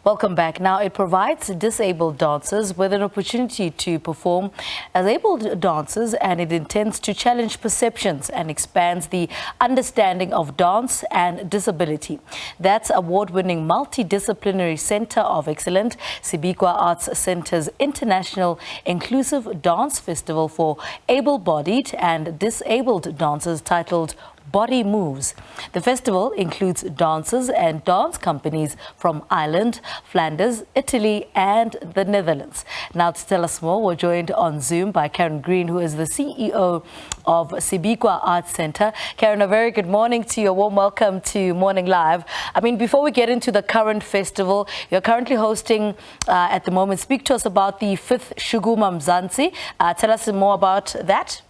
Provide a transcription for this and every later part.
Welcome back. Now, it provides disabled dancers with an opportunity to perform as able dancers, and it intends to challenge perceptions and expands the understanding of dance and disability. That's award-winning multidisciplinary Centre of Excellence, Sibikwa Arts Centre's International Inclusive Dance Festival for able-bodied and disabled dancers, titled Body Moves. The festival includes dancers and dance companies from Ireland, Flanders, Italy and the Netherlands. Now, to tell us more, we're joined on Zoom by Caryn Green, who is the CEO of Sibikwa Arts Centre. Caryn, a very good morning to you. A warm welcome to Morning Live. I mean, before we get into the current festival, you're currently hosting at the moment. Speak to us about the 5th Shuguma Mzansi. Tell us more about that.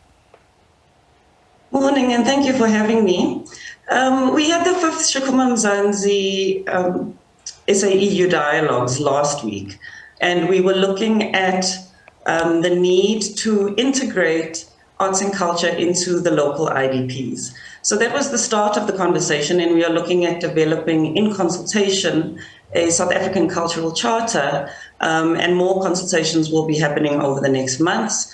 Morning, and thank you for having me. We had the 5th Shuguma Mzansi SAEU dialogues last week, and we were looking at the need to integrate arts and culture into the local IDPs. So that was the start of the conversation, and we are looking at developing, in consultation, a South African cultural charter, and more consultations will be happening over the next months.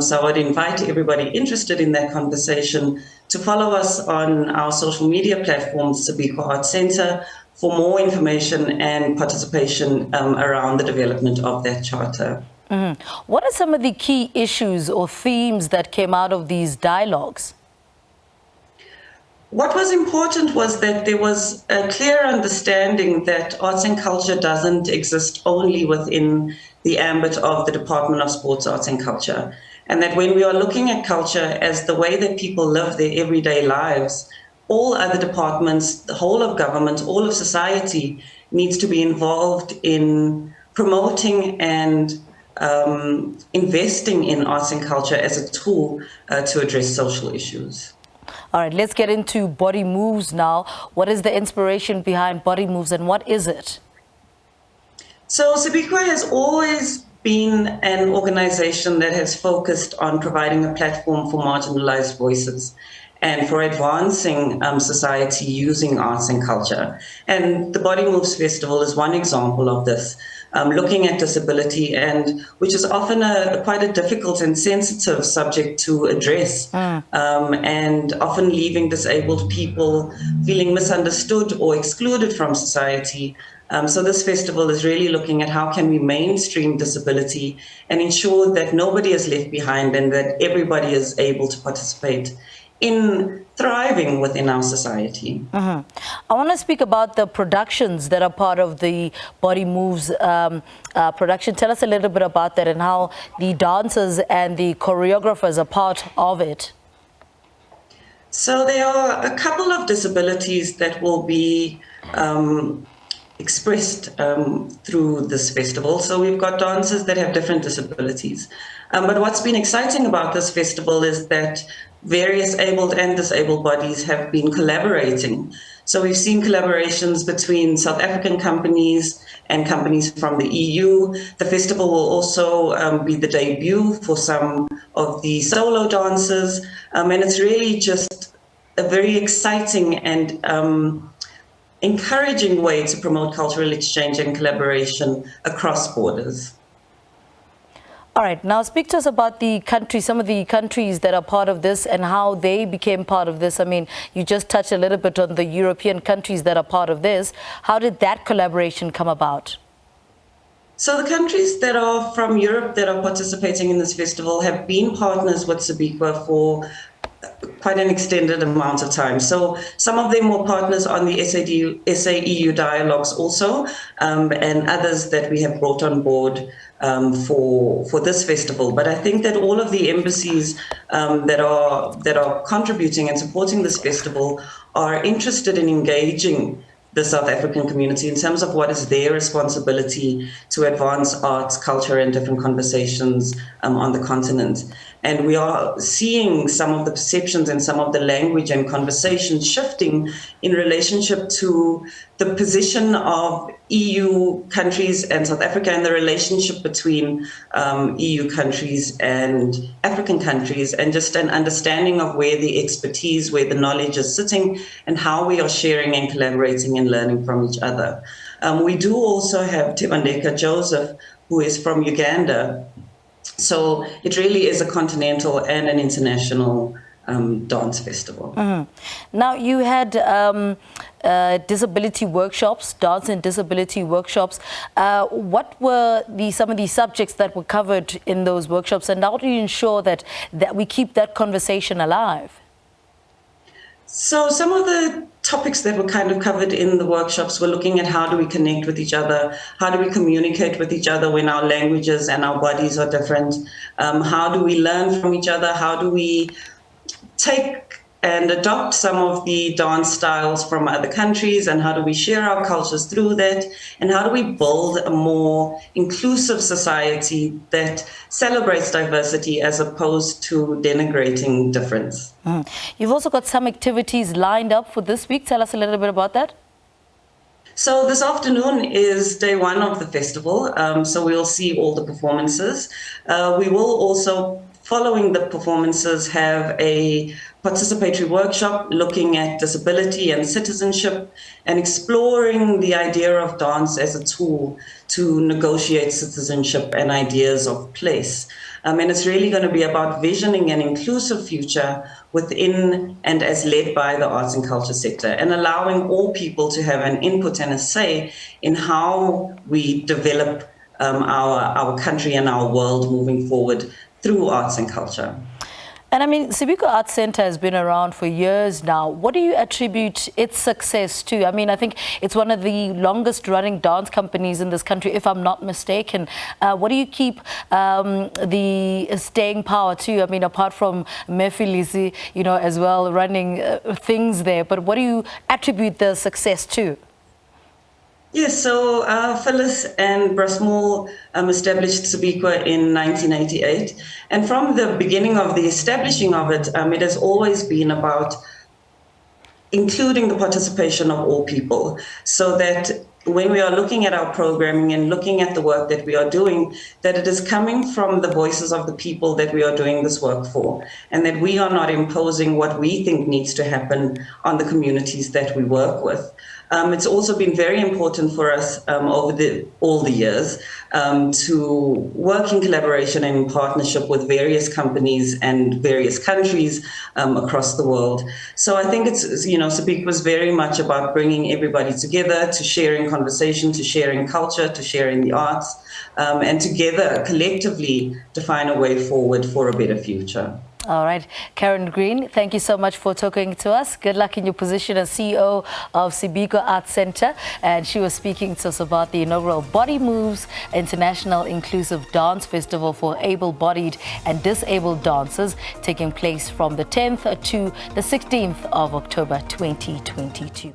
So I would invite everybody interested in that conversation to follow us on our social media platforms, Sibikwa Arts Centre, for more information and participation around the development of that charter. Mm-hmm. What are some of the key issues or themes that came out of these dialogues? What was important was that there was a clear understanding that arts and culture doesn't exist only within the ambit of the Department of Sports, Arts and Culture. And that when we are looking at culture as the way that people live their everyday lives, all other departments, the whole of government, all of society needs to be involved in promoting and investing in arts and culture as a tool to address social issues. All right, let's get into Body Moves now. What is the inspiration behind Body Moves and what is it? So Sibikwa has always been an organization that has focused on providing a platform for marginalized voices and for advancing society using arts and culture. And the Body Moves Festival is one example of this, looking at disability, and which is often quite a difficult and sensitive subject to address, and often leaving disabled people feeling misunderstood or excluded from society. So this festival is really looking at how can we mainstream disability and ensure that nobody is left behind and that everybody is able to participate in thriving within our society. I want to speak about the productions that are part of the Body Moves production. Tell us a little bit about that and how the dancers and the choreographers are part of it. So there are a couple of disabilities that will be expressed through this festival. So we've got dancers that have different disabilities. But what's been exciting about this festival is that various abled and disabled bodies have been collaborating. So we've seen collaborations between South African companies and companies from the EU. The festival will also be the debut for some of the solo dancers. And it's really just a very exciting and encouraging way to promote cultural exchange and collaboration across borders. All right, now speak to us about the countries, some of the countries that are part of this and how they became part of this. I mean, you just touched a little bit on the European countries that are part of this. How did that collaboration come about? So the countries that are from Europe that are participating in this festival have been partners with Sibikwa for quite an extended amount of time. So some of them were partners on the SAEU dialogues also, and others that we have brought on board for this festival. But I think that all of the embassies that are contributing and supporting this festival are interested in engaging the South African community in terms of what is their responsibility to advance arts, culture, and different conversations on the continent. And we are seeing some of the perceptions and some of the language and conversation shifting in relationship to the position of EU countries and South Africa, and the relationship between EU countries and African countries, and just an understanding of where the expertise, where the knowledge is sitting, and how we are sharing and collaborating and learning from each other. We do also have Tebandeka Joseph, who is from Uganda. So it really is a continental and an international dance festival. Now, you had disability workshops, dance and disability workshops. What were some of the subjects that were covered in those workshops, and how do you ensure that we keep that conversation alive? So some of the topics that were kind of covered in the workshops were looking at how do we connect with each other, how do we communicate with each other when our languages and our bodies are different, how do we learn from each other, how do we take and adopt some of the dance styles from other countries, and how do we share our cultures through that, and how do we build a more inclusive society that celebrates diversity as opposed to denigrating difference. You've also got some activities lined up for this week. Tell us a little bit about that. So this afternoon is day one of the festival, so we'll see all the performances. We will also, following the performances, have a participatory workshop looking at disability and citizenship and exploring the idea of dance as a tool to negotiate citizenship and ideas of place. And it's really going to be about visioning an inclusive future within and as led by the arts and culture sector, and allowing all people to have an input and a say in how we develop our country and our world moving forward through arts and culture. And I mean, Sibikwa Arts Centre has been around for years now. What do you attribute its success to? I mean, I think it's one of the longest running dance companies in this country, if I'm not mistaken. What do you keep the staying power to? I mean, apart from Mefilisi, you know, as well, running things there, but what do you attribute the success to? Yes, so Phyllis and Brasmall established Sibikwa in 1988. And from the beginning of the establishing of it, it has always been about including the participation of all people, so that when we are looking at our programming and looking at the work that we are doing, that it is coming from the voices of the people that we are doing this work for, and that we are not imposing what we think needs to happen on the communities that we work with. It's also been very important for us over all the years to work in collaboration and in partnership with various companies and various countries across the world. So I think it's, you know, Sibikwa was very much about bringing everybody together, to sharing conversation, to sharing culture, to sharing the arts, and together, collectively, to find a way forward for a better future. All right. Caryn Green, thank you so much for talking to us. Good luck in your position as CEO of Sibikwa Arts Centre. And she was speaking to us about the inaugural Body Moves International Inclusive Dance Festival for able-bodied and disabled dancers, taking place from the 10th to the 16th of October 2022.